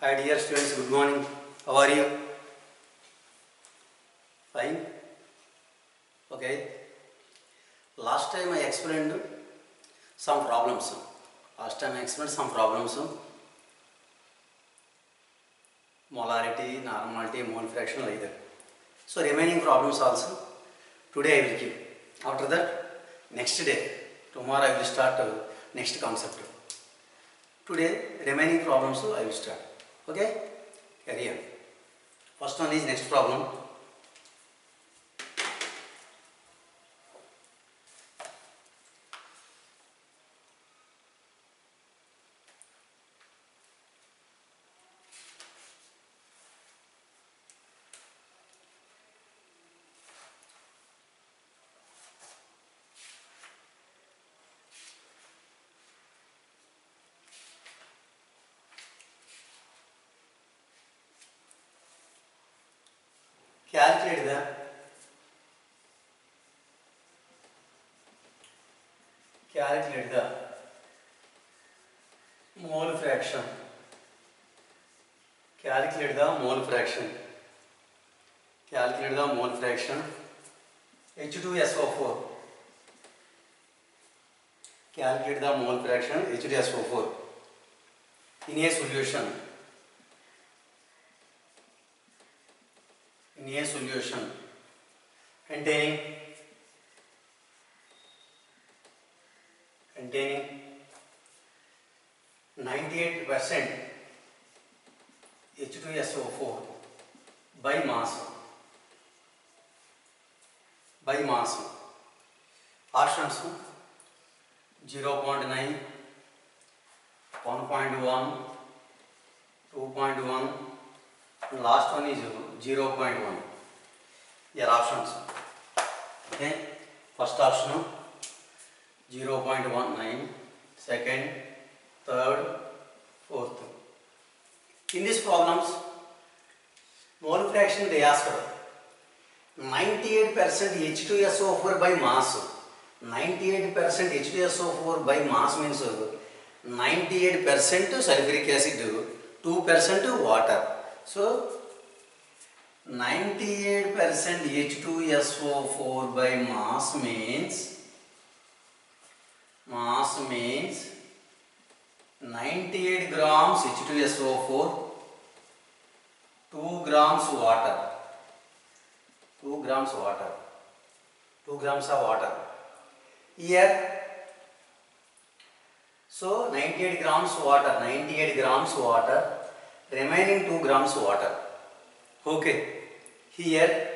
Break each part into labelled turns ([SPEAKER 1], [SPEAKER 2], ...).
[SPEAKER 1] Hi dear students, good morning. How are you? Fine? Okay. Last time I explained some problems. Molarity, normality, mole fraction like that. So remaining problems also today I will give. After that, next day, tomorrow I will start next concept. Today remaining problems I will start. Okay? Carry on. First one is next problem. Calculate the mole fraction. Calculate the mole fraction. Calculate the mole fraction. H2SO4. Calculate the mole fraction H2SO4 in a solution. In a solution containing 98% H2SO4 by mass. Options 0.9, 1.1, 2.1, and last one is 0.1. Here options. Okay. First option 0.19, second, third, fourth. In these problems, mole fraction they asked 98% H2SO4 by mass. 98% H2SO4 by mass means 98% sulfuric acid, 2% water. So 98% H2SO4 by mass means 98 grams H2SO4, 2 grams water. 2 grams water. 2 grams of water. Here, so 98 grams water, remaining 2 grams water. Okay. Here,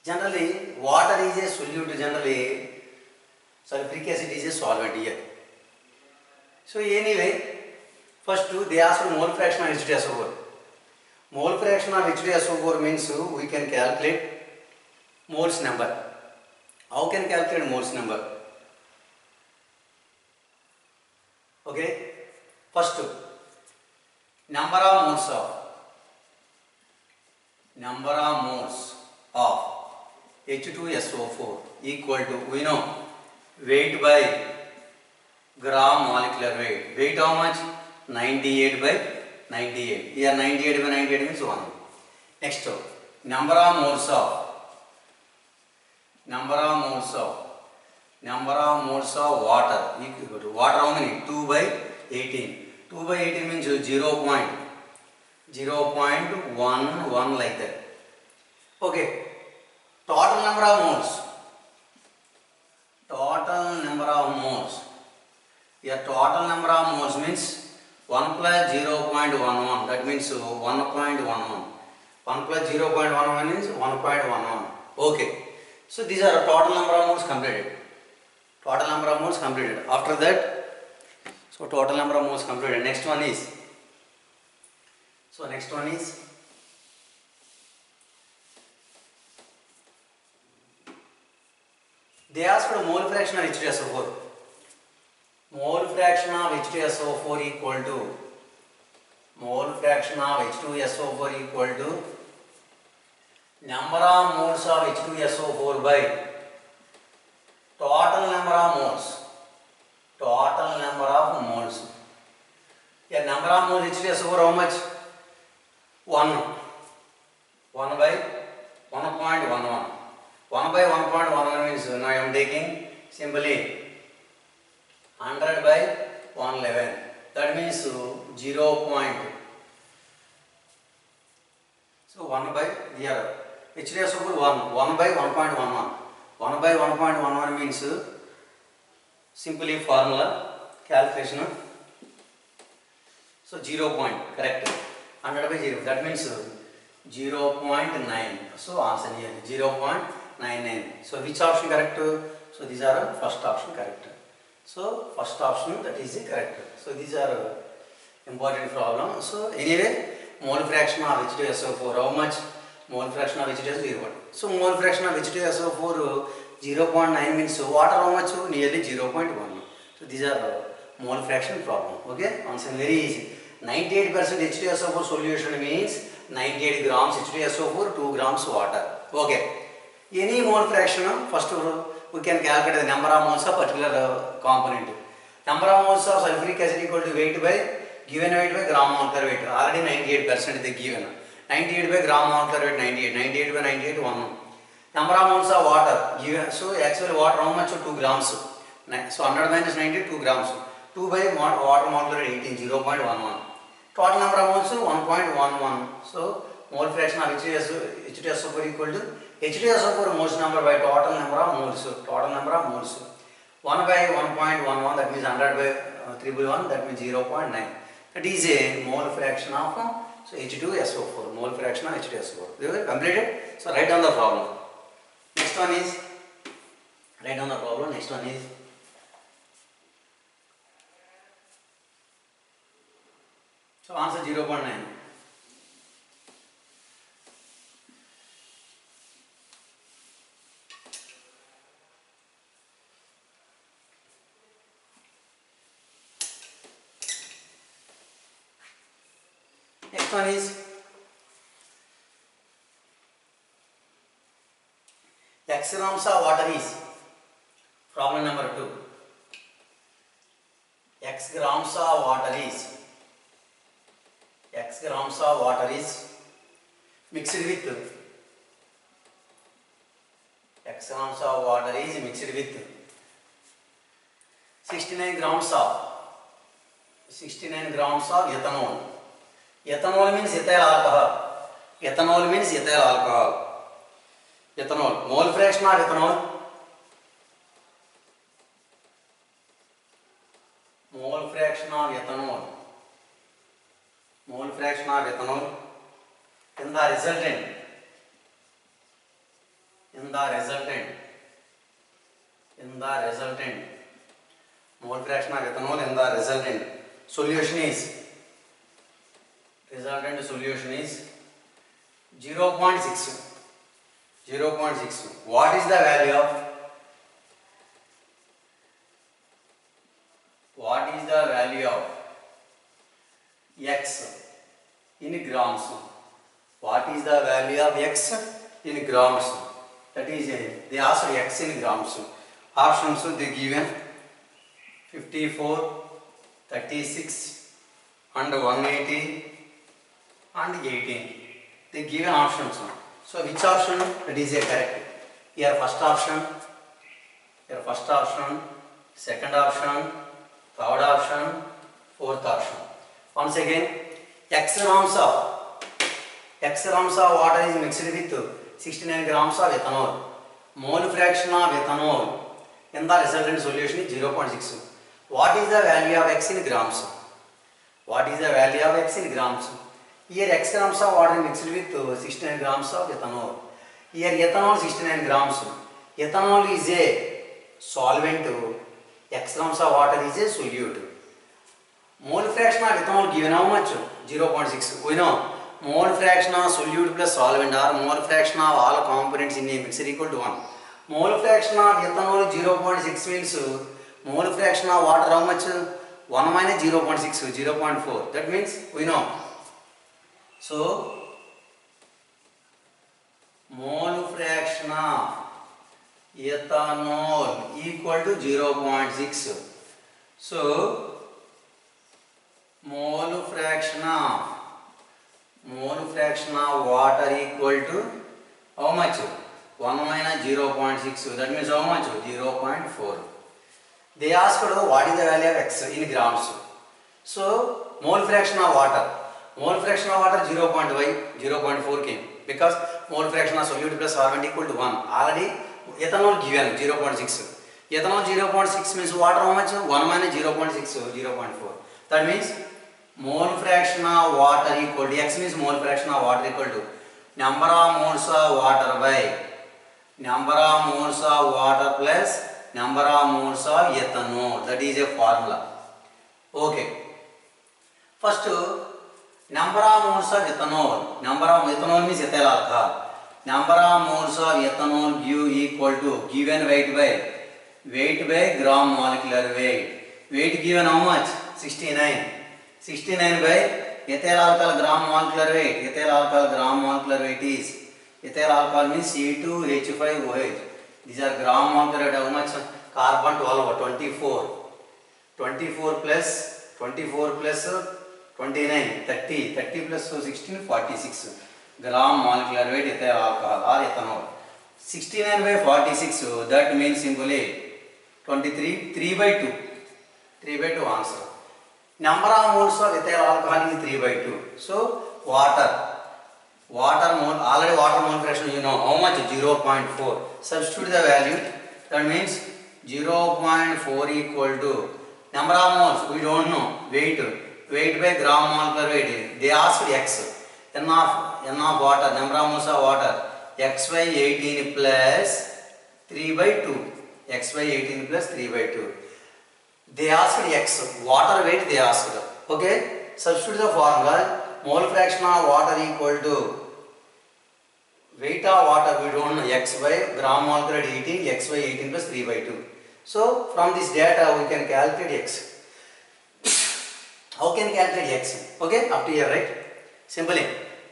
[SPEAKER 1] generally, water is a solute, generally, sulfuric acid is a solvent here. So, anyway, first they ask mole fraction of H2SO4. Mole fraction of H2SO4 means we can calculate moles number. How can calculate moles number? Okay. First, number of moles of H2SO4 equal to, we know, weight by gram molecular weight. Weight how much? 98 by 98. Here 98 by 98 means 1. Next, number of moles of water equal to, water how many? 2 by 18. 2 by 18 means 0.11 like that. Okay. Total number of moles. Here total number of moles means 1 plus 0.11. That means 1.11. 1 plus 0.11 means 1.11. Okay. So these are total number of moles completed. After that, so total number of moles completed. Next one is they asked for mole fraction of H2SO4. Mole fraction of H2SO4 equal to number of moles of H2SO4 by total number of moles. Here number of moles H2SO4 how much? 1. 1 by 1.11. 1 by 1.11 means now I am taking simply 100 by 111. That means 0. So 1 by here H2SO4 1 by 1.11. 1 by 1.11 means simply formula calculation. So 0 point, correct. 100 by 0, that means 0.9. So answer here 0.99. So which option correct? So these are first option correct. So first option, that is correct. So these are important problem. So anyway, mole fraction of H2SO4 how much? Mole fraction of H2SO4 0. So mole fraction of H2SO4 0.9 means water how much? Nearly 0.1. So these are mole fraction problem. Okay, answer very easy. 98% H2SO4 solution means 98 grams H2SO4, 2 grams water. Okay. Any mole fraction, first we can calculate the number of moles of particular component. Number of moles of sulfuric acid equal to weight by given weight by gram molecular weight. Already 98% they given. 98 by gram molecular weight 98. 98 by 98 1. Number of moles of water given. So actually water how much? 2 grams. So 100 minus 90 2 grams. 2 by water molecular weight 18 0.11. Total number of moles 1.11. So mole fraction of H2SO4 equal to H2SO4 moles number by total number of moles. Total number of moles 1 by 1.11, that means 100 by 3/1, that means 0.9. That is a mole fraction of so H2SO4. Mole fraction of H2SO4. We have completed. So write down the problem. Next one is write down the problem. Next one is so answer 0.9. Next one is X grams of water is problem number 2. X grams of water is mixed with X grams of water is mixed with 69 grams of ethanol. Ethanol means ethyl alcohol. Ethanol means ethyl alcohol. Ethanol. Mole fraction of ethanol. Mole fraction of ethanol. Mole fraction of ethanol in the resultant. Mole fraction of ethanol in the resultant. Solution is. Resultant solution is 0.6. 0.6. What is the value of X in grams? What is the value of X in grams? That is they asked X in grams. Options they given 54, 36 and 180 and 18. They given options. So which option that is correct? Here first option, second option, third option, fourth option. Once again, X grams of water is mixed with 69 grams of ethanol. Mole fraction of ethanol in the resultant solution is 0.6. What is the value of X in grams? Here X grams of water mixed with 69 grams of ethanol. Here ethanol 69 grams. Ethanol is a solvent. X grams of water is a solute. Mole fraction of ethanol given how much? 0.6. We know mole fraction of solute plus solvent or mole fraction of all components in a mixture equal to 1. Mole fraction of ethanol 0.6 means mole fraction of water how much? 1 minus 0.6, 0.4. That means we know. So mole fraction of ethanol equal to 0.6. So mole fraction of water equal to how much? 1 minus 0.6. That means how much? 0.4. They asked what is the value of x in grams. So mole fraction of water. Mole fraction of water 0.4 came because mole fraction of solute plus solvent equal to 1. Already ethanol given 0.6. Ethanol 0.6 means water how much? 1 minus 0.6, so 0.4. That means mole fraction of water equal to x means mole fraction of water equal to number of moles of water by number of moles of water plus number of moles of ethanol. That is a formula. Okay. First, number of moles of ethanol. Number of ethanol means ethyl alcohol. Number of moles of ethanol give equal to given weight by gram molecular weight. Weight given how much? 69. 69 by ethyl alcohol gram molecular weight. Ethyl alcohol gram molecular weight is ethyl alcohol means C2H5OH. These are gram molecular weight. How much? Carbon 12, 24. 24 plus 29, 30. 30 plus 16, 46. Gram molecular weight ethyl alcohol or ethanol. 69 by 46, so that means simply 23, 3 by 2. 3 by 2 answer. Number of moles of ethyl alcohol is 3 by 2. So water mole, already water mole fraction you know how much? 0.4. Substitute the value. That means 0.4 equal to number of moles we don't know. Weight by gram molecular weight. They asked x. N of water, number of moles of water. X by 18 plus 3 by 2. X by 18 plus 3 by 2. They asked x. Water weight they asked. Okay. Substitute the formula. Mole fraction of water equal to weight of water we don't know. X by gram molecular weight 18. X by 18 plus 3 by 2. So from this data we can calculate x. How can calculate x? Okay. Up to here, right? Simply.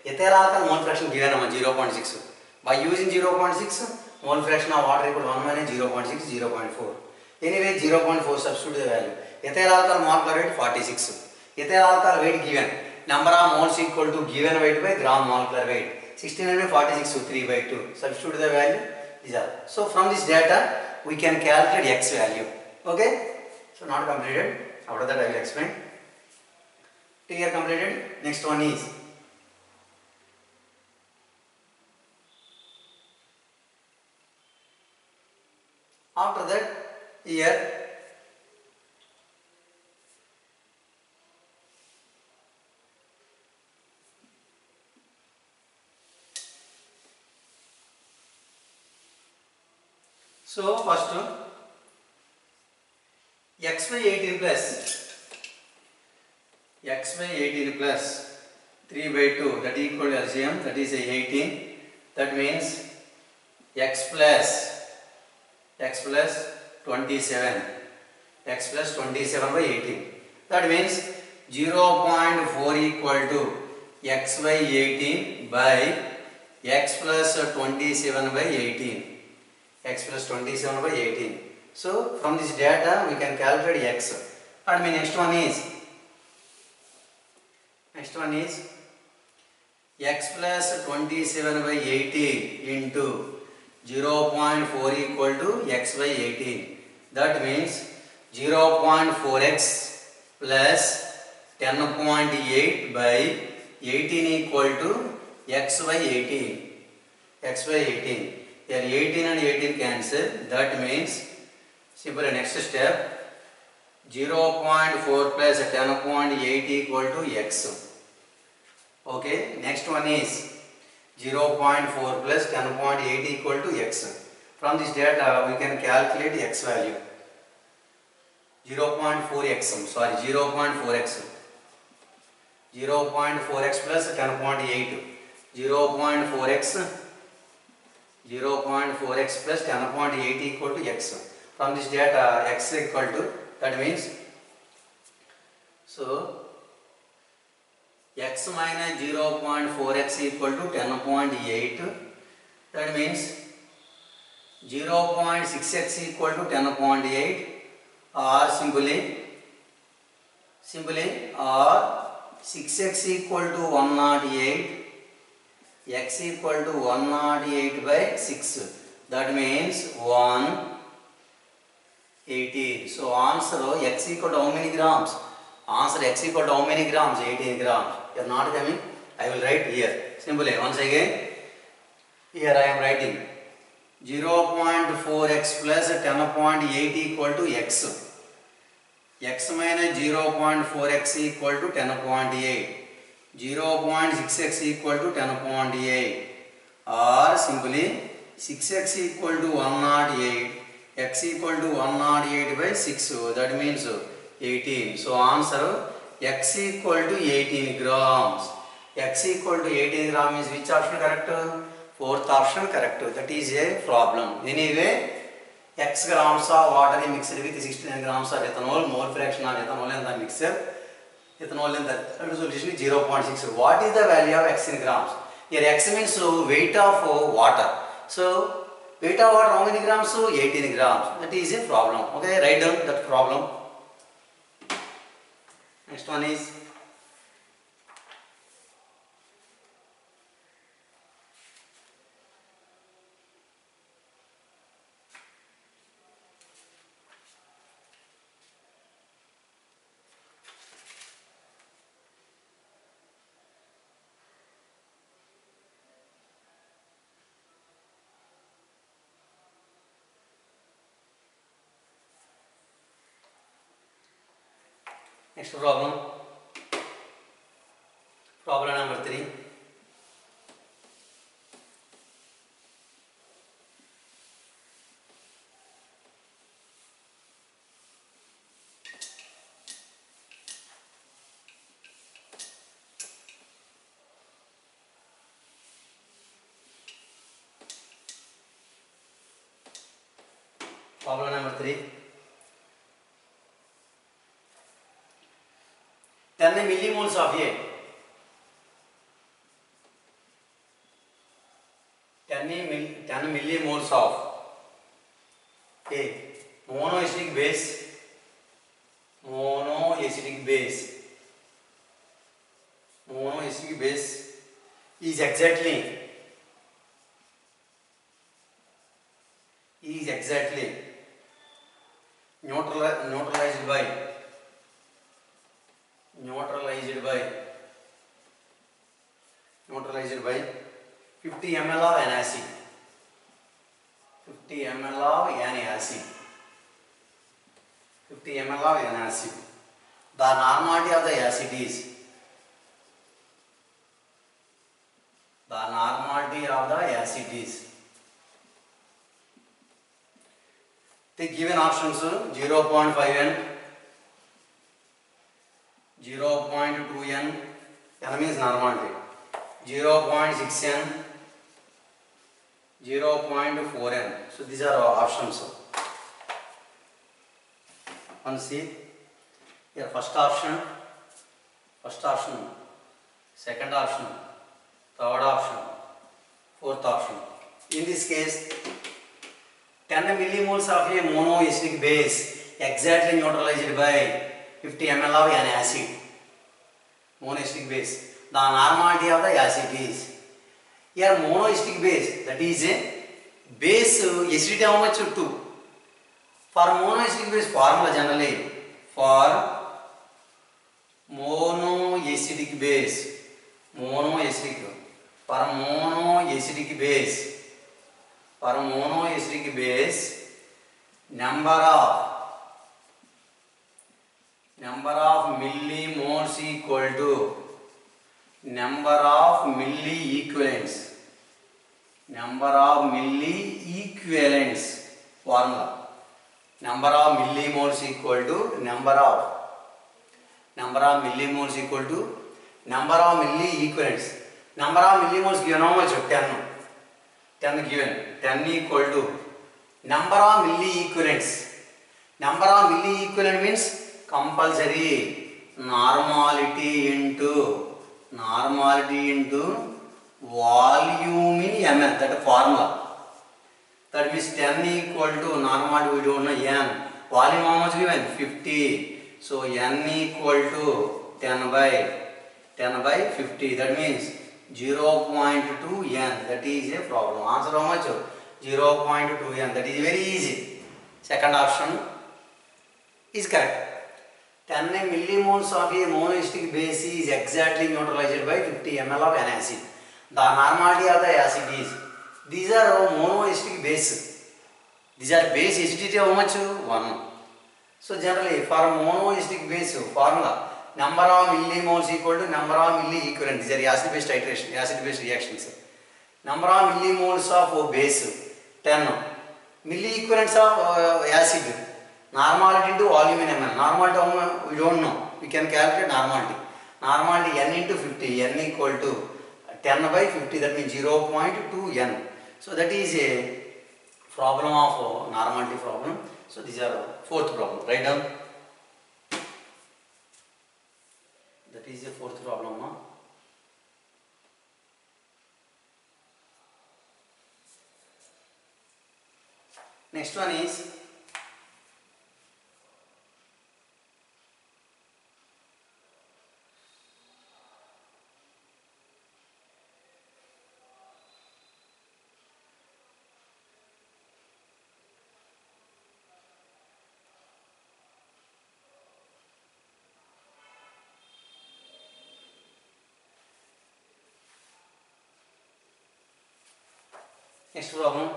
[SPEAKER 1] Ethyl alcohol mole fraction given 0.6. By using 0.6, mole fraction of water equal to 1 minus 0.6, 0.4. Anyway, 0.4 substitute the value. Ethyl alcohol molecular weight 46. Ethyl alcohol weight given. Number of moles equal to given weight by gram molecular weight. 69 by 46, so 3 by 2. Substitute the value. These are. So from this data, we can calculate x value. Okay? So not completed. After that I will explain. Here completed. Next one is after that here so first x by 18 plus 3 by 2 that equal to LCM, that is 18. That means x plus 27 by 18. That means 0.4 equal to x by 18 by x plus 27 by 18. X plus 27 by 18. So from this data we can calculate x. And my next one is x plus 27 by 18 into 0.4 equal to x by 18. That means 0.4x plus 10.8 by 18 equal to x by 18. X by 18. Here 18 and 18 cancel. That means simply next step 0.4 plus 10.8 equal to x. Okay. Next one is 0.4 plus 10.8 equal to x. From this data we can calculate x value. 0.4x, sorry 0.4x. 0.4x plus 10.8. 0.4x plus 10.8 equal to x. From this data x equal to, that means so x minus 0.4x equal to 10.8. That means 0.6x equal to 10.8 or simply Simply, or 6x equal to 108, x equal to 108 by 6. That means 118. So answer x equal to how many grams? Answer x equal to how many grams? 18 grams. You are not coming? I will write here. Simply, once again, here I am writing 0.4x plus 10.8 equal to x. X minus 0.4x equal to 10.8. 0.6x equal to 10.8. Or simply 6x equal to 108. X equal to 108 by 6. That means 18. So answer x equal to 18 grams. X equal to 18 grams is which option correct? Fourth option correct. That is a problem. Anyway, x grams of water mixed with 69 grams of ethanol, mole fraction of ethanol in the mixture. Ethanol in the solution is 0.6. What is the value of x in grams? Here x means weight of water. So weight of water how many grams? 18 grams. That is a problem. Okay, write down that problem. Next one is next problem. Problem number 3. Problem number 3. 10 millimoles of A. 10 millimoles of A. Monoacidic base is exactly neutralized by 50 ml of an acid. 50 ml of an acid. 50 ml of an acid. The normality of the acid is the given options 0.5 n, 0.2 n, n means normality, 0.6 n, 0.4 n. So these are our options. And see here, first option, second option, third option, fourth option. In this case, 10 millimoles of a monoacidic base exactly neutralized by 50 ml of an acid. Monoacidic base. The normality of the acid is here monoacidic base, that is a base acidity how much? 2. For monoacidic base formula generally, for monoacidic base, number of millimoles equal to number of milli equivalents formula. Number of millimoles equal to number of millimoles equal to number of milli equivalents. Number of millimoles given how much? 10 given. 10 equal to number of milli equivalents. Number of milli equivalent means compulsory normality into volume in ml. That formula. That means 10 equal to normality we don't know n. Volume how much given? 50. So n equal to 10 by 50. That means 0.2 n. That is a problem. Answer how much? 0.2 n. That is very easy. Second option is correct. 10 millimoles of a monoistic base is exactly neutralized by 50 ml of an acid. The normality of the acid is, these are monoistic base. These are base acidity how much? 1. So generally for monoistic base formula, number of millimoles equal to number of milli equivalent. These are acid base titration, acid base reactions. Number of millimoles of base 10. Milli equivalents of acid. Normality into volume in ml. Normality we don't know. We can calculate normality. Normality n into 50. N equal to 10 by 50. That means 0.2 n. So that is a problem of normality problem. So these are fourth problem. Write down. That is the fourth problem. Huh? Next one is next problem.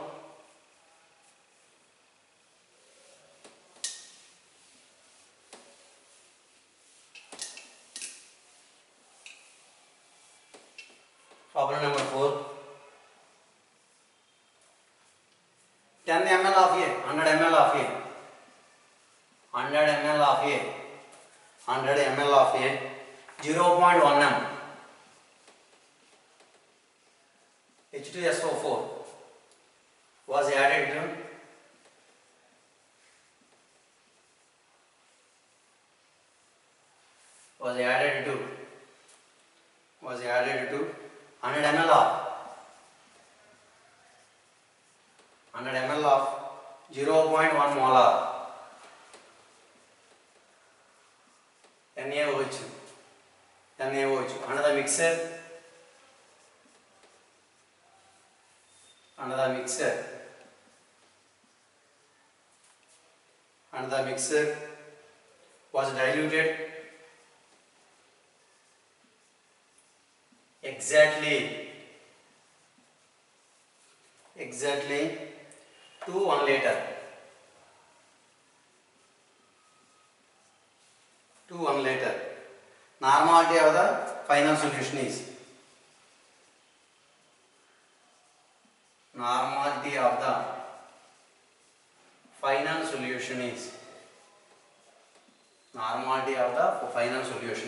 [SPEAKER 1] Problem number 4. 10 ml of A, 100 ml of A, 100 ml of A, 100 ml of A, 0.1 m H2SO4 was added to was added to 100 ml of 0.1 molar NaOH under the mixer was diluted exactly to 1 liter. Normality of the final solution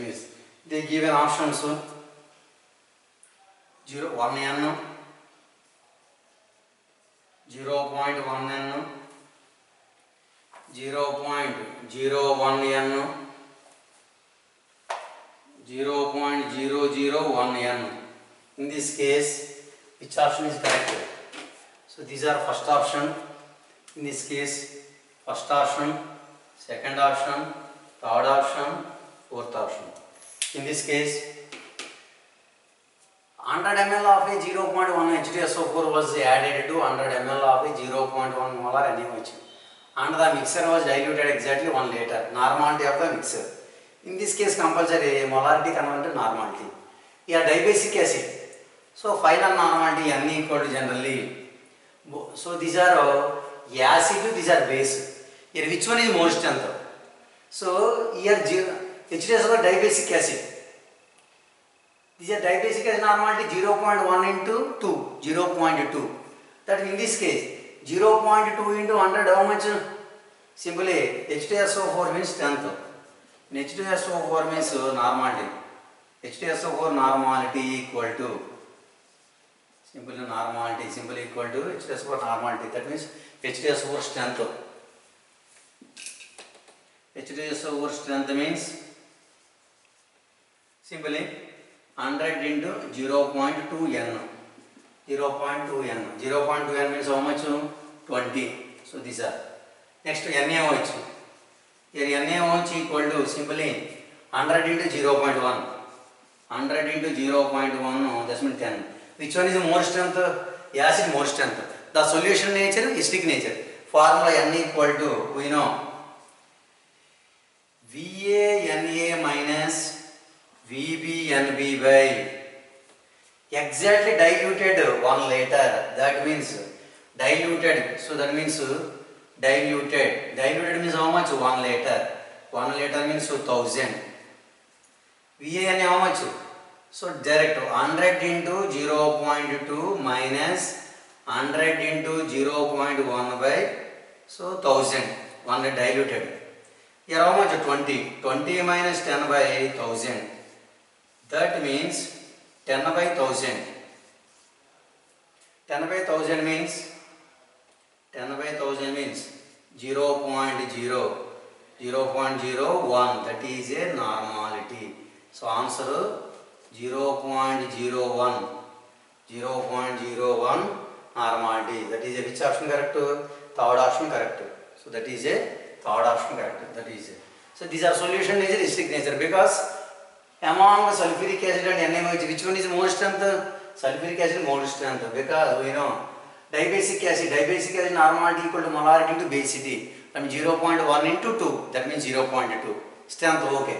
[SPEAKER 1] is they give an option, so 1 n, 0.1 n, 0.01 n, 0.001 n. In this case, which option is correct? So these are first option. In this case, first option, second option, third option, fourth option. In this case, 100 ml of a 0.1 H2SO4 was added to 100 ml of a 0.1 molar NaOH, and the mixture was diluted exactly 1 liter. Normality of the mixture. In this case, compulsory molarity converted to normality. Here dibasic acid. So final normality n equal to generally. So these are acid, these are base. Here which one is more strength? So here H2SO4 dibasic acid. These are dibasic acid normality 0.1 into 2, 0.2. That in this case 0.2 into 100 how much? Simply H2SO4 means strength. H2SO4 means normality. H2SO4 normality equal to simply equal to H2SO4 normality. That means H2SO4 strength. H2SO4 strength means simply 100 into 0.2 n. 0.2 n. 0.2 n means how much? 20. So these are. Next NaOH. Here NaOH equal to simply 100 into 0.1. 100 into 0.1 that means 10. Which one is more strength? Acid more strength. The solution nature, acidic nature. Formula N equal to, we know, VaNa minus VbNb by exactly diluted 1 liter. That means diluted. So that means diluted. Diluted means how much? 1 liter. 1 liter means 1000. VaN how much? So direct 100 into 0.2 minus 100 into 0.1 by so 1000. 100 diluted. Here how much? 20. 20 minus 10 by 1000. That means 10 by 1000. 10 by 1000 means 0.01. That is a normality. So answer 0.01. 0.01 normality. That is a which option correct? Third option correct. So that is a third option correct. That is a. So these are solution nature, acidic nature, because among sulfuric acid and NaOH, which one is more strength? Sulfuric acid more strength, because we know dibasic acid normality equal to molarity into basicity. That means 0.1 into 2. That means 0.2 strength. Okay.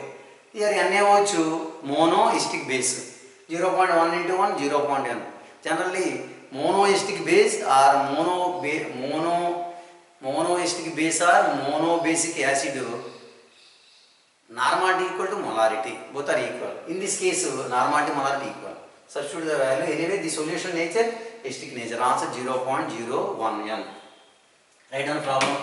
[SPEAKER 1] Here NaOH monoacidic base. 0.1 into 1, 0.1. Generally, monoacidic base or monoacidic base or monobasic acid normality equal to molarity. Both are equal. In this case, normality molarity equal. Substitute the value. Anyway, the solution nature, acidic nature. Answer 0.01 N. Write down problem.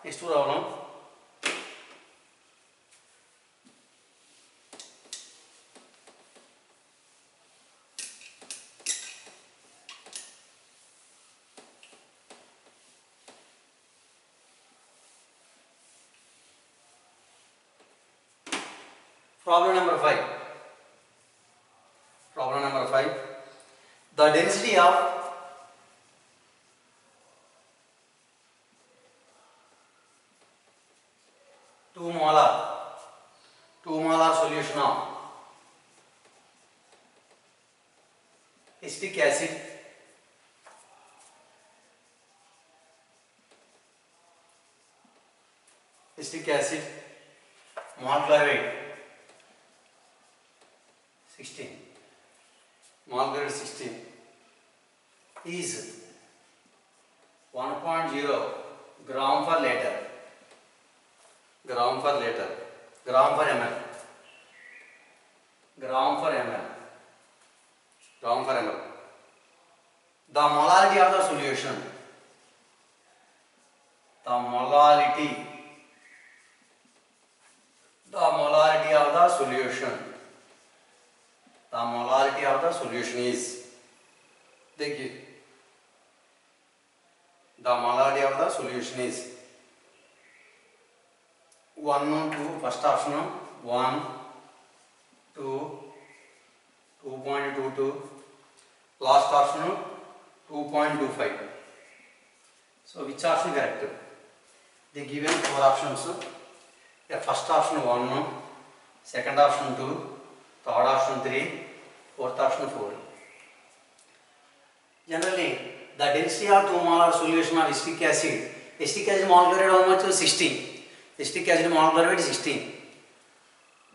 [SPEAKER 1] Next problem. Problem number 5. Problem number 5. The density of two molar solution of acetic acid molecular weight 16 molecular weight 16 is 1.0 gram per liter, gram per ml, gram per ml. The molarity of the solution, the molarity of the solution is, देखिए, the molarity of the solution is 1 2, first option 1 2 2.22, last option 2.25. So which option correct? They given 4 options. The first option 1, second option 2, third option 3, fourth option 4. Generally, the density of 2 molar solution of acetic acid molecular weight how much? 16. Acetic acid molecular weight 16.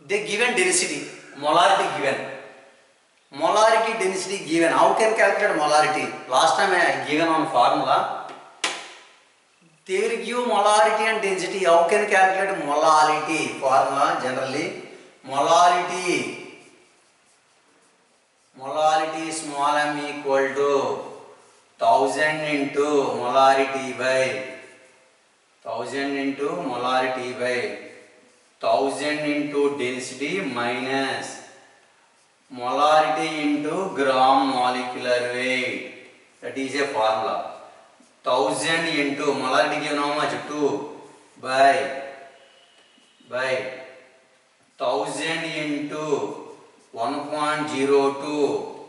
[SPEAKER 1] They given density, molarity given. Molarity density given. How can calculate molarity? Last time I given on formula. They will give molarity and density. How can calculate molarity? Formula generally molarity small m equal to 1000 into molarity by 1000 into density minus molarity into gram molecular weight. That is a formula. 1000 into molarity given how much? 2 by 1000 into 1.02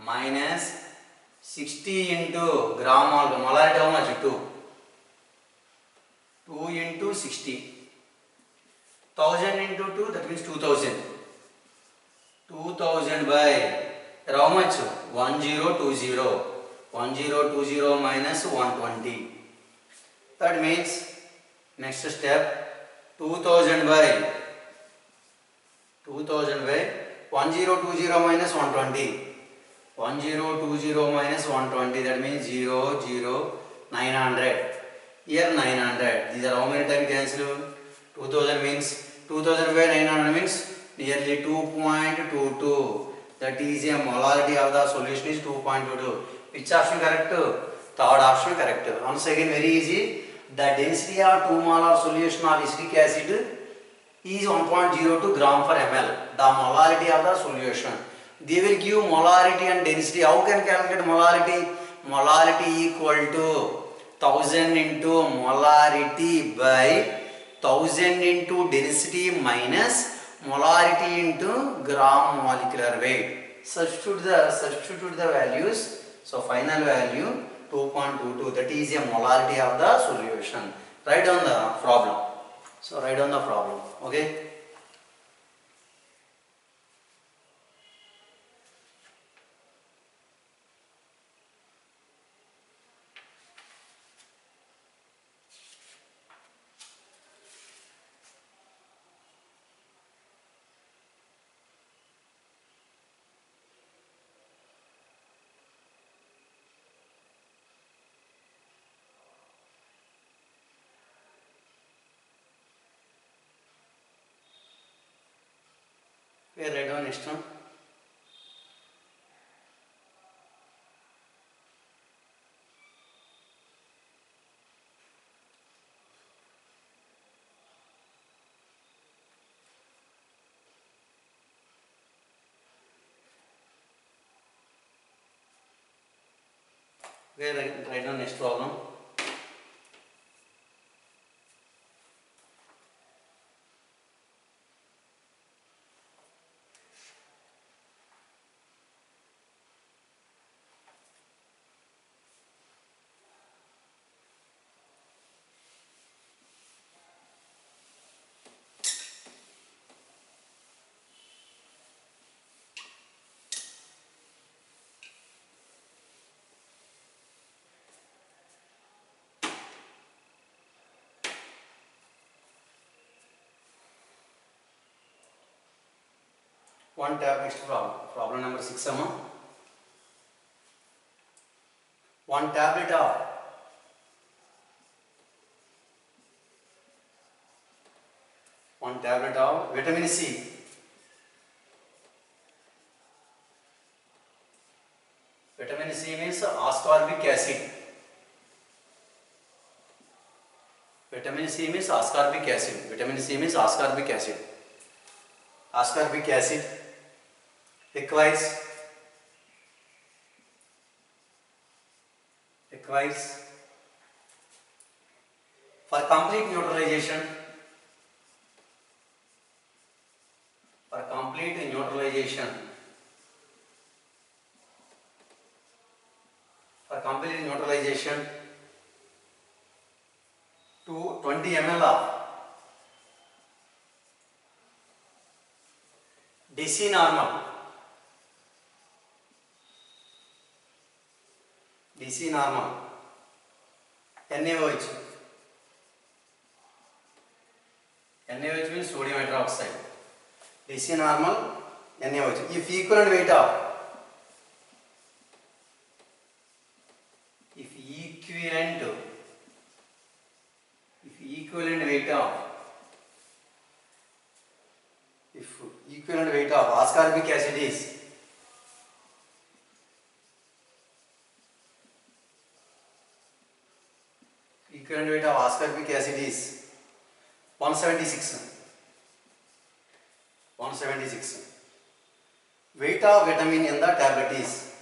[SPEAKER 1] minus 60 into gram molarity how much? 2 into 60. 1000 into 2, that means 2000. 2000 by how much? 1020. 1020 minus 120. That means next step 2000 by 1020 minus 120. 1020 minus 120, that means 0, 0, 900. Here 900. These are how many times cancelled? 2000 means 2000 by 900 means nearly 2.22. That is a molarity of the solution is 2.22. Which option correct? Third option correct. Once again very easy. The density of 2 molar solution of acetic acid is 1.02 gram per ml. The molarity of the solution. They will give molarity and density. How can calculate molarity? Molarity equal to 1000 into molarity by 1000 into density minus molarity into gram molecular weight. Substitute the values. So final value 2.22. That is a molarity of the solution. Write down the problem. So write down the problem. Okay. Okay, write down next one. Okay, write down next problem. One tab next problem. Problem number 6. One tablet of vitamin C. Vitamin C means ascorbic acid. Vitamin C means ascorbic acid. Vitamin C means ascorbic acid. Ascorbic acid requires for complete neutralization. For complete neutralization. To 20 ml of DC normal NaOH. NaOH means sodium hydroxide. DC normal NaOH. If equivalent weight of equivalent weight of ascorbic acid is 1 176. 176. Weight of vitamin in the tablet is.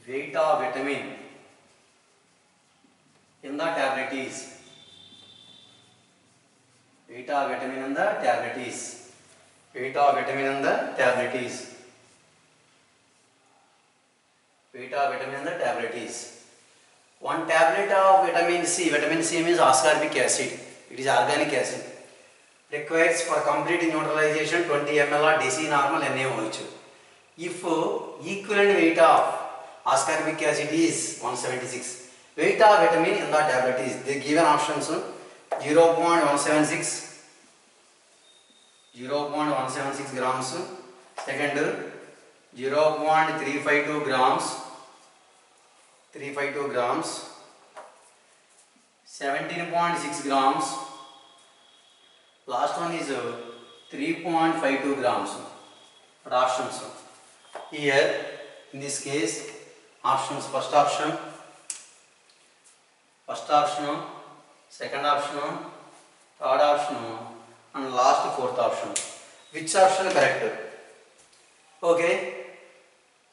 [SPEAKER 1] Weight of vitamin in the tablet is. Weight of vitamin in the tablet is. Weight of vitamin in the tablet is. Weight of vitamin in the tablet is. One tablet of vitamin C. Vitamin C means ascorbic acid. It is organic acid. Requires for complete neutralization 20 ml or DC normal NaOH. If equivalent weight of ascorbic acid is 176, weight of vitamin in the tablet is, they given options 0.176 grams, second 0.352 grams, 17.6 grams, last one is 3.52 grams. But options here in this case, options, first option, second option, third option and last fourth option. Which option correct? Okay.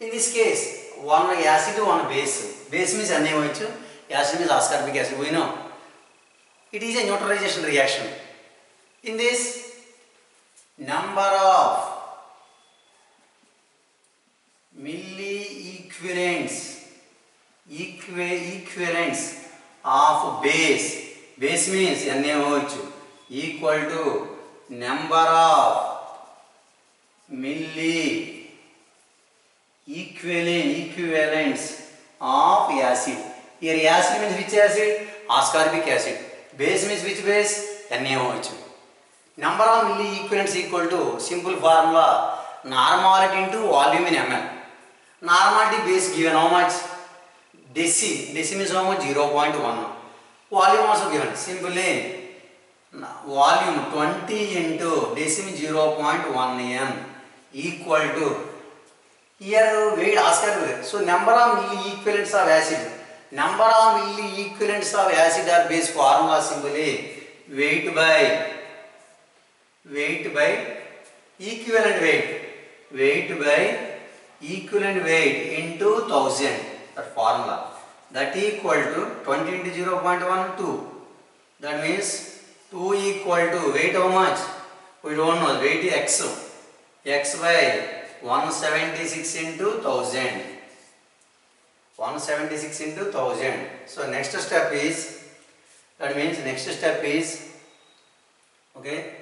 [SPEAKER 1] In this case, one acid, one base. Base means NaOH, acid means ascorbic acid. We know. It is a neutralization reaction. In this, number of milli equivalents of base means NaOH equal to number of milli equivalents of acid. Here acid means which acid? Ascorbic acid. Base means which base? NaOH. Number of milli equivalents equal to, simple formula, normality into volume in ml. Normality base given how much? Deci means how much? 0.1. Volume also given. Simply volume 20 into deci means 0.1 m equal to, here weight ascorbic. So number of milli equivalents of acid. Number of milli equivalents of acid or base formula simply weight by equivalent weight into 1000, that formula, that equal to 20 into 0.1 2. That means 2 equal to weight how much? We don't know. Weight is x by 176 into 1000. 176 into 1000. So next step is, that means next step is, okay,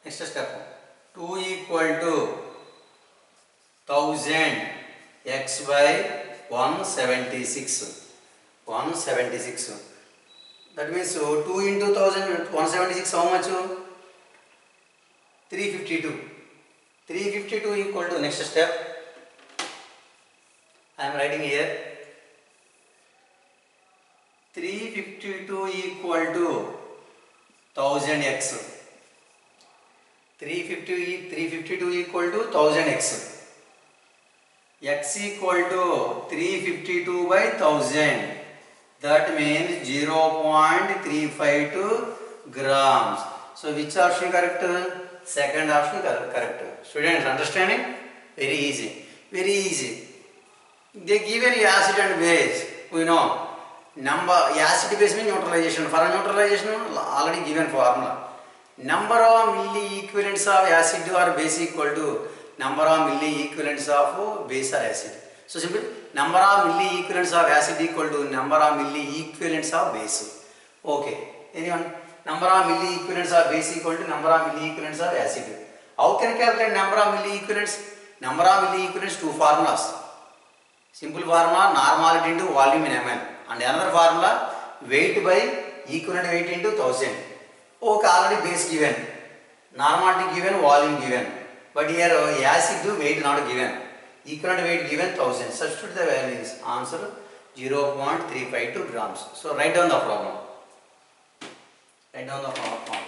[SPEAKER 1] next step 2 equal to 1000 x by 176. That means 2 into 1000, 176 how much? 352. 352 equal to, next step I am writing here, 352 equal to 1000x. 352 equal to 1000x. X equal to 352 by 1000. That means 0.352 grams. So which option correct? Second option correct. Students, understanding? Very easy. They given acid and base. We know. Acid base means neutralization. For neutralization, already given formula. Number of milli equivalents of acid or base equal to number of milli equivalents of base or acid. So simple, number of milli equivalents of acid equal to number of milli equivalents of base. Okay. Anyone? Number of milli equivalents of base equal to number of milli equivalents of acid. How can I calculate number of milli equivalents? Number of milli equivalents, two formulas. Simple formula, normality into volume in ml. And another formula, weight by equivalent weight into 1000. Okay, already base given, normality given, volume given. But here acid weight not given. Equivalent weight given 1000. Substitute the values. Answer 0.352 grams. So write down the problem. Write down the problem.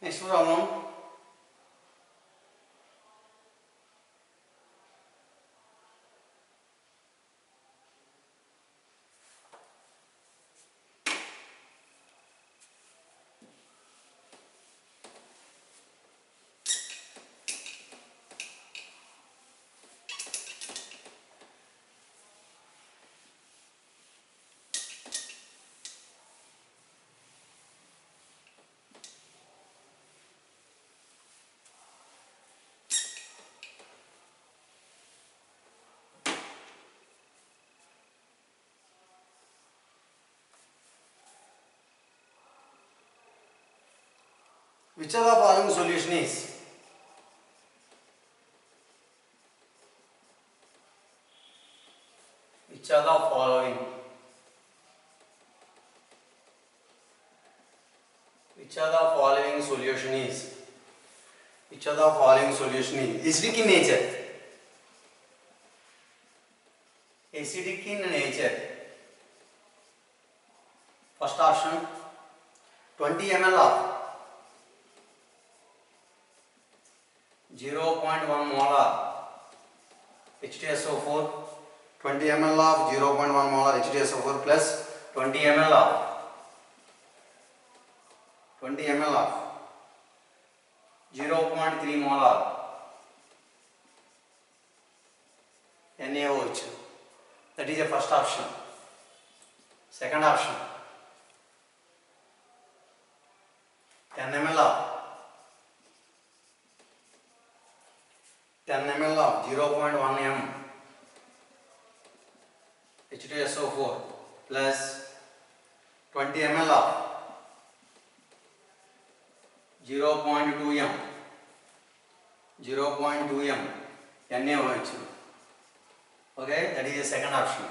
[SPEAKER 1] Next problem. Which of the following solution is which of the following solution is acidic in nature? Acidic in nature. First option, 20 ml of 0.1 molar H2SO4, 20 ml of 0.1 molar H2SO4 plus 20 ml of 0.3 molar NaOH. That is the first option. Second option, 10 ml of 0.1 m H2SO4 plus 20 ml of 0.2 m NaOH. Okay, that is the second option.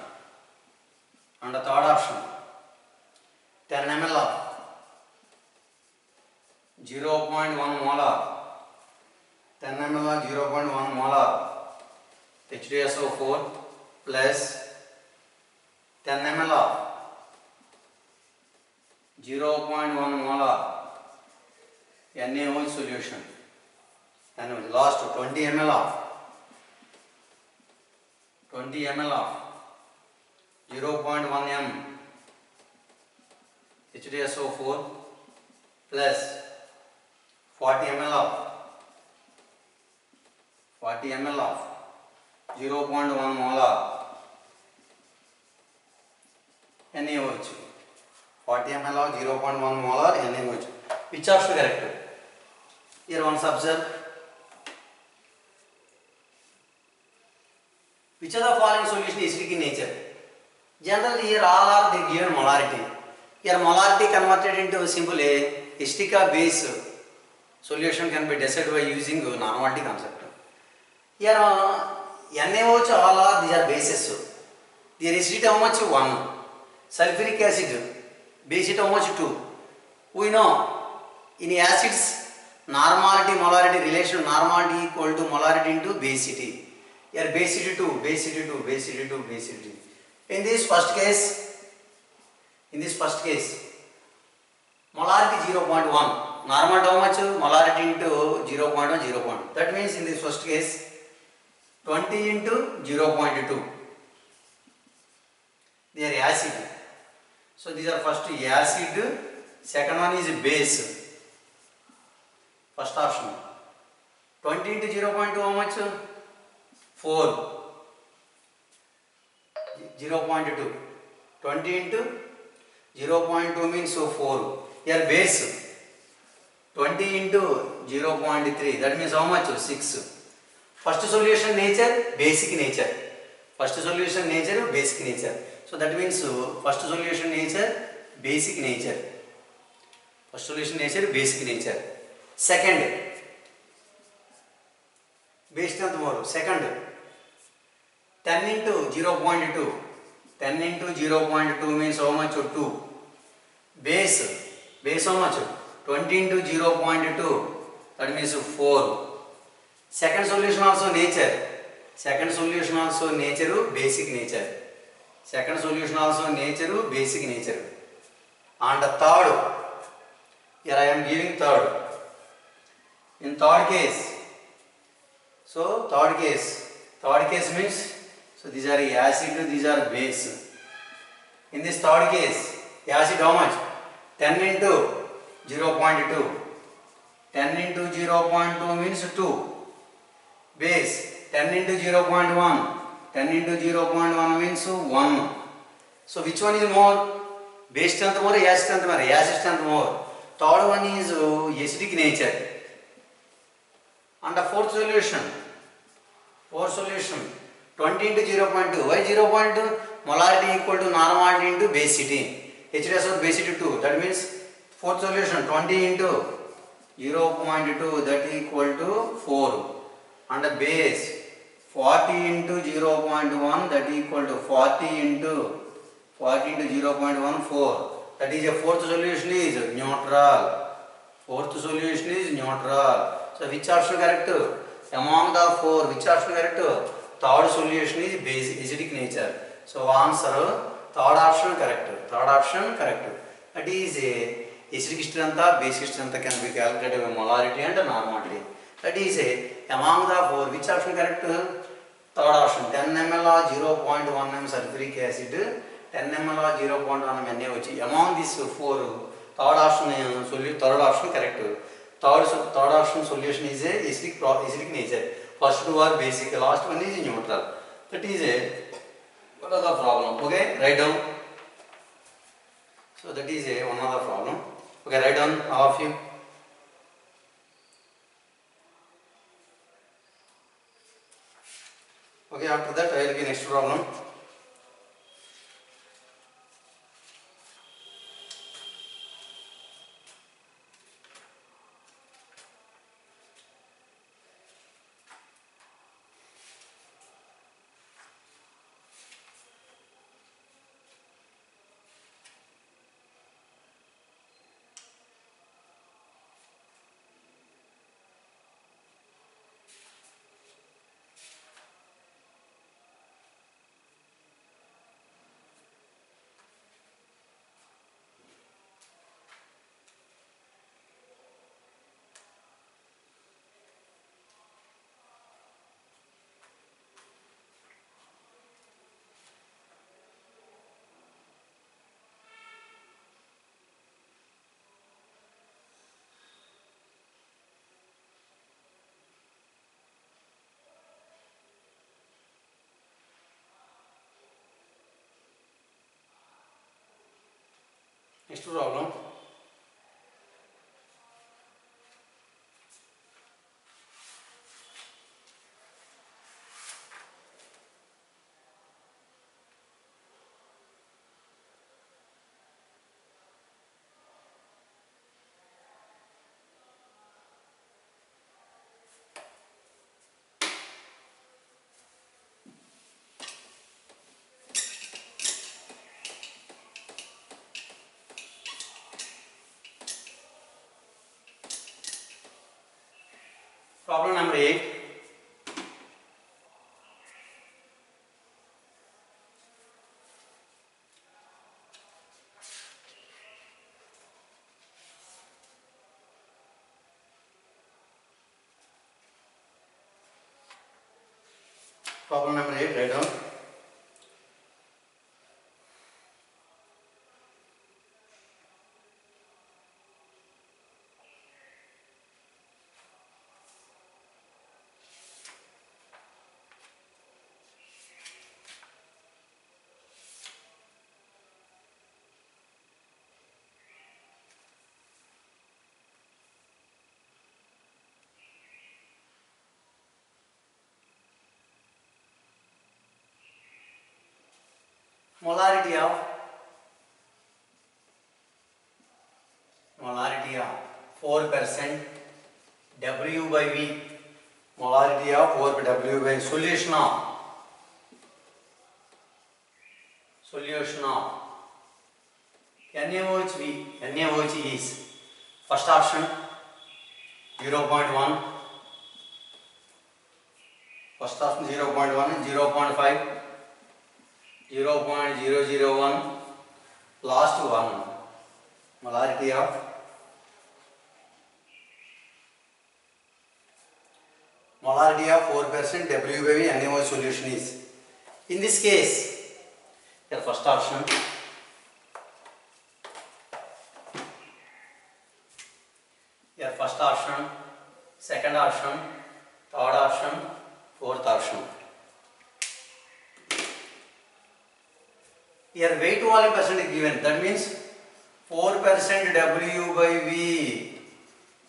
[SPEAKER 1] And the third option, 10 ml of 0.1 molar 0.1 molar H2SO4 plus 10 ml of 0.1 molar NaOH solution. And last 20 ml of 0.1 m H2SO4 plus 40 ml of 0.1 molar NaOH. 40 ml of 0.1 molar NaOH. Which option correct? Here once observe. Which of the following solution is acidic in nature? Generally here all are the given molarity. Here molarity converted into simple acidic or base solution can be decided by using normality concept. Here NaOH all are these are bases. Their acidity how much? 1. Sulfuric acid base how much? 2. We know in acids normality molarity relation, normality equal to molarity into basicity. Here basicity 2, basicity 2, basicity 2, basicity. In this first case, molarity 0.1. Normal how much? Molarity into 0.1, 0.1. That means in this first case, 20 into 0.2. They are acid. So these are first acid, second one is base. First option. 20 into 0.2 how much? 4. 0.2. 20 into 0.2 means 4. Here base. 20 into 0.3. That means how much? 6. First solution nature, basic nature. First solution nature, basic nature. So that means first solution nature, basic nature. First solution nature, basic nature. Second, base strength more. Second, 10 into 0.2. 10 into 0.2 means how much? 2. Base how much? 20 into 0.2. That means 4. Second solution also nature. Second solution also nature, basic nature. Second solution also nature, basic nature. And the third, here I am giving third. In third case, so third case means, so these are acid, these are base. In this third case, acid how much? 10 into 0.2. 10 into 0.2 means 2. Base 10 into 0.1. 10 into 0.1 means 1. So which one is more? Base strength more, acid strength more? Acid strength more. Third one is acidic nature. And the fourth solution 20 into 0.2. Why 0.2? Molarity equal to normality into basicity. H2SO basicity 2. That means fourth solution 20 into 0.2, that equal to 4. And the base 40 into 0.1, that equal to 40 into 0.1, 4. That is a fourth solution is neutral. Fourth solution is neutral. So which option correct? Among the four, which option correct? Third solution is acidic nature. So answer third option correct. Third option correct. That is a acidic strength or basic strength can be calculated by molarity and normality. That is a among the four, which option correct? Third option 10 ml or 0.1 m sulfuric acid, 10 ml or 0.1 m NaOH. Among these four, third option correct. Third option solution is a acidic nature. First two are basic, last one is neutral. That is a one other problem. Okay, write down. So that is a one other problem. Okay, write down all of you. Okay, after that I will give next problem. Next problem. Problem number 8. Problem number 8, write down. Molarity of 4% W by V. Molarity of 4 W by solution of NaOH NaOH is first option 0.1, first option 0.1, 0.5, 0.001, last one. Molarity of molarity of 4% W by V NaOH solution is. In this case, your first option, second option, third option, fourth option. Here weight to volume percent is given. That means 4% W by V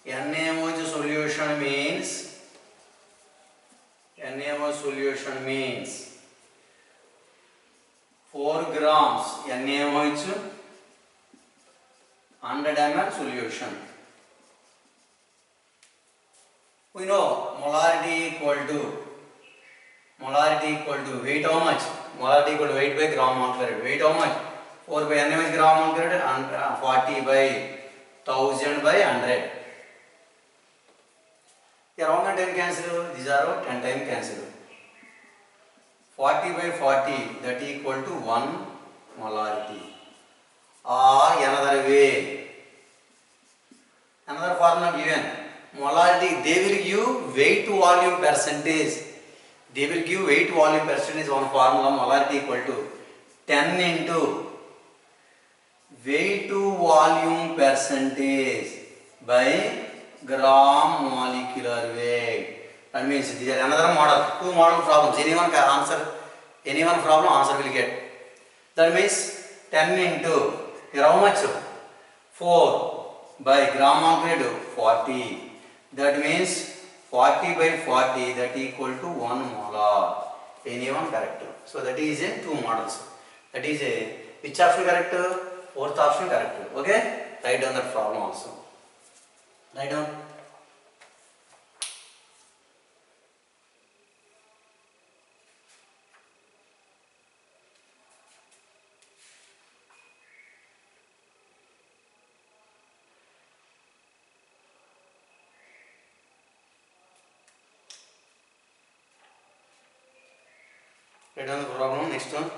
[SPEAKER 1] NaOH solution means 4 grams NaOH 100 ml solution. We know molarity equal to weight how much? Molarity equal to weight by gram molecular. Weight how much? 4 by NaOH gram molecular and 40 by 1000 by 100. Here how many times cancel? These are 10 times cancel. 40 by 40, that equal to 1 molarity. Or another way, another formula given. Molarity, they will give weight to volume percentage. They will give weight to volume percentage on formula. Molarity equal to 10 into weight to volume percentage by gram molecular weight. That means these are another model. Two model problems. Anyone can answer. Any one problem answer will get. That means 10 into here how much? 4 by gram molecular 40. That means 40 by 40, that equal to 1 molar. Anyone correct? So that is a two models. That is a which option correct? Fourth option correct. Okay? Write down that problem also. Write down. Write down the problem. Next one.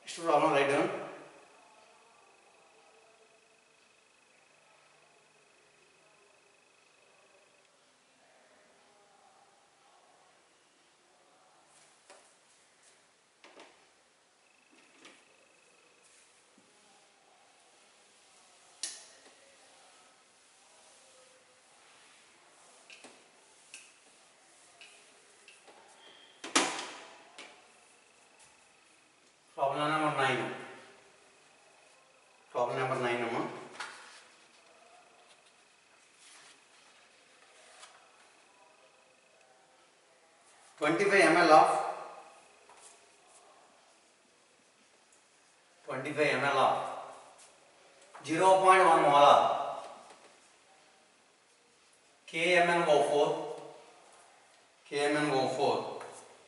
[SPEAKER 1] Next problem, write down. Problem number 9. Problem number 9 amma. $25 ml of 0.1 molar KMnO4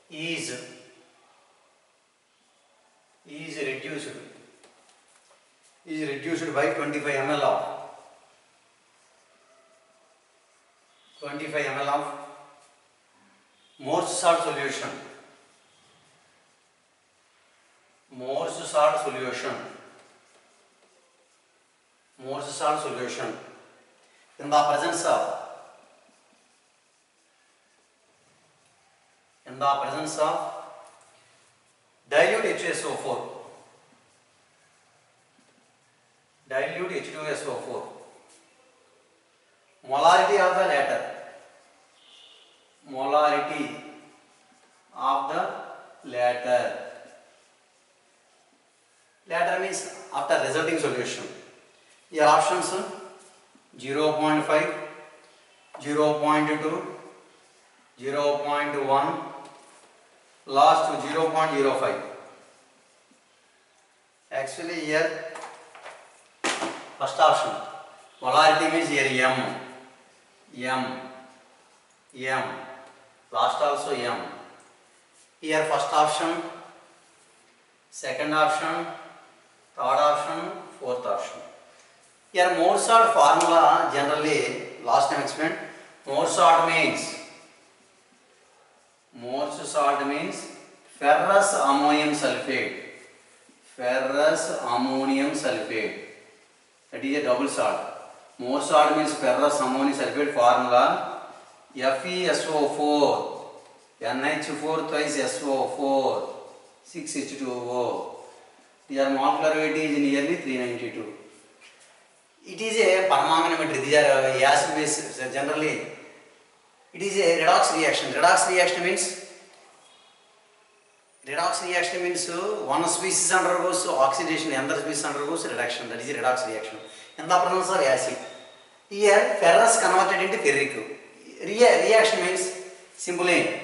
[SPEAKER 1] is reduced by 25 ml of 25 ml of Morse salt solution. Morse salt solution in the presence of dilute H2SO4. Dilute H2SO4. Molarity of the latter. Molarity of the latter. Latter means after resulting solution. Your options 0.5, 0.2, 0.1, last 0.05. Actually here first option molarity means here m, last also m. Here first option, second option, third option, fourth option. Here Morsad formula generally last time explained. Morsad means ferrous ammonium sulfate. That is a double salt. Morsad means ferrous ammonium sulfate formula FeSO4 NH4 twice SO4 6H2O. Their molecular weight is nearly 392. It is a permanganate. These are acid base. Generally, it is a redox reaction. Redox reaction means one species undergoes oxidation, another species undergoes reduction. That is a redox reaction. In the presence of acid, here ferrous converted into ferric. Reaction means simply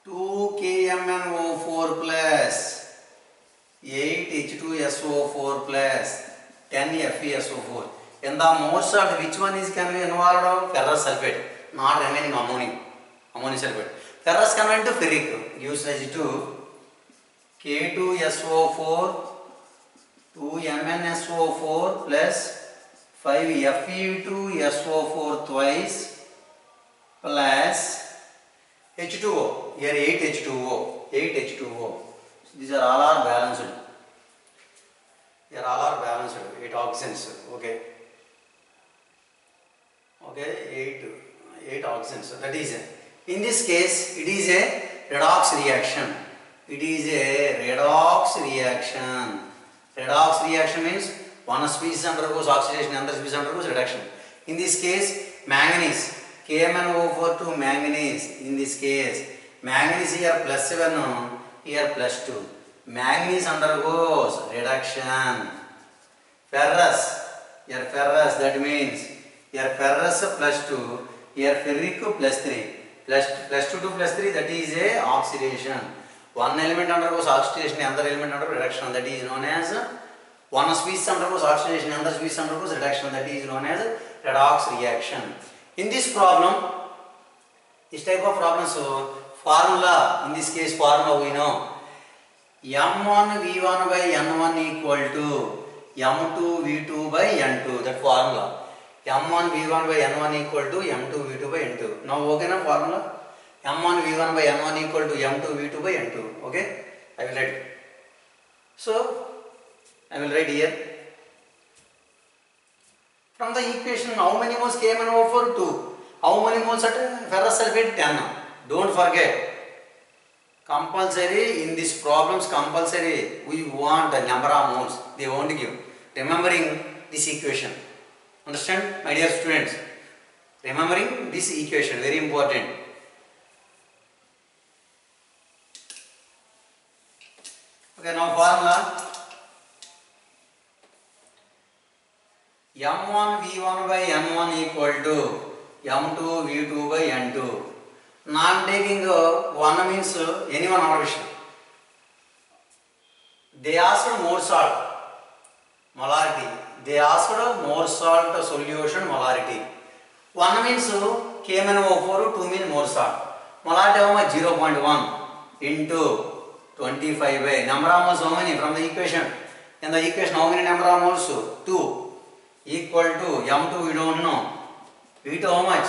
[SPEAKER 1] 2KMnO4 plus 8H2SO4 plus 10 FeSO4. In the Morsad, which one is can be involved? Ferrous sulfate, not remaining ammonium sulfate. Ferrous converted to ferric gives rise to K2SO4, 2MnSO4 plus 5 Fe2SO4 twice plus H2O. Here 8 H2O. These are all are balanced. Here all are balanced. 8 oxygens. Okay. 8 oxygens. That is in this case it is a redox reaction. Redox reaction means one species undergoes oxidation, another species undergoes reduction. In this case, manganese, KMnO4 to manganese. In this case, manganese here plus 7, here plus 2. Manganese undergoes reduction. Ferrous, that means here ferrous plus 2, here ferric plus 3. Plus 2 to plus 3, that is a oxidation. One element undergoes oxidation, another element undergoes reduction. That is known as one species undergoes oxidation, another species undergoes reduction. That is known as redox reaction. In this problem, this type of problems, formula, in this case formula we know M1 V1 by N1 equal to M2 V2 by N2. That formula. M1 V1 by N1 equal to M2 V2 by N2. Now okay na formula? M1 V1 by N1 equal to M2 V2 by N2. Okay? I will write. So, I will write here. From the equation, how many moles KMnO4? 2. How many moles at ferrous sulfate? 10. Don't forget. Compulsory in these problems, compulsory we want the number of moles. They won't give. Remembering this equation. Understand, my dear students? Remembering this equation, very important. Okay, now formula. M1 V1 by N1 equal to M2 V2 by N2. Now I am taking one means anyone observation. They asked more salt molarity. They asked more salt solution molarity. One means KMnO4, 2 means more salt. Molarity how much? 0.1 into 25 by number of moles how many from the equation? In the equation how many number of moles? 2 equal to M2 we don't know. V2 how much?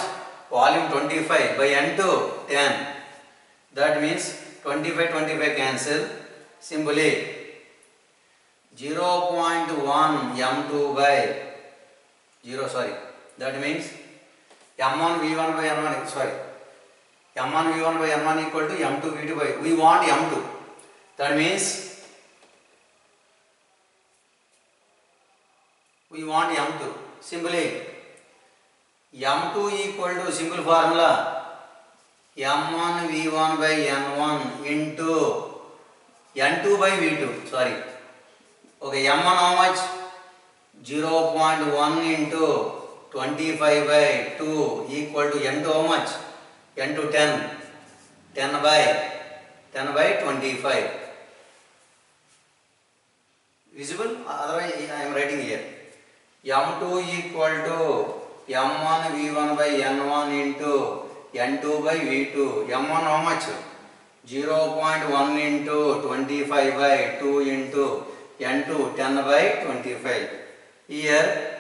[SPEAKER 1] Volume 25 by N2 10. That means 25 cancel. Simply 0.1 M2 by 0 sorry. That means M1 V1 by N1 sorry. M1 V1 by N1 equal to M2 V2 by we want M2. That means we want M2. Simply M2 equal to simple formula M1 V1 by N1 into N2 by V2. Sorry. Okay, M1 how much? 0.1 into 25 by 2 equal to N2 how much? N2 10. 10 by 10 by 25. Visible? Otherwise I am writing here. M2 equal to M1 V1 by N1 into N2 by V2. M1 how much? 0.1 into 25 by 2 into N2 10 by 25. Here,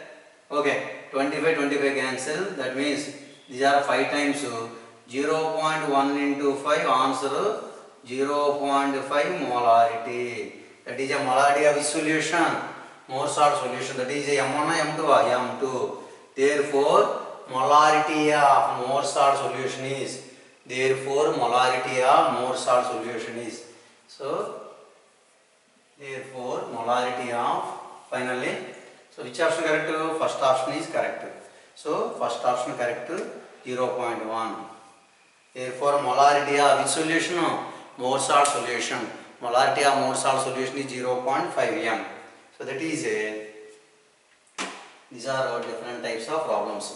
[SPEAKER 1] okay, 25 cancel. That means these are 5 times 0.1 into 5 answer 0.5 molarity. That is a molarity of solution. More salt solution. That is a M1 M2 M2. Therefore, molarity of more salt solution is. Therefore, molarity of more salt solution is. So, therefore, molarity of finally. So, which option correct? First option is correct. So, first option correct 0.1. Therefore, molarity of which solution? More salt solution. Molarity of more salt solution is 0.5 m. So, that is a. These are different types of problems.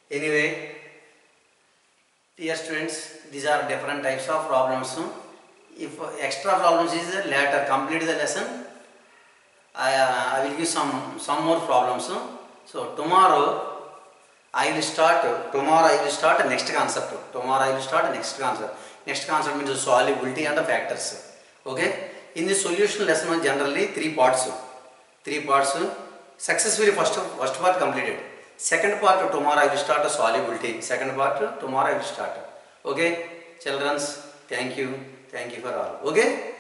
[SPEAKER 1] Anyway, dear students, these are different types of problems. If extra problems is later, complete the lesson. I will give some more problems. So tomorrow I will start next concept. Tomorrow I will start next concept. Next concept means solubility and the factors. Okay. In the solution lesson generally three parts. Successfully first part completed. Second part tomorrow I will start solubility. Second part tomorrow I will start. Okay. Children, thank you for all. Okay.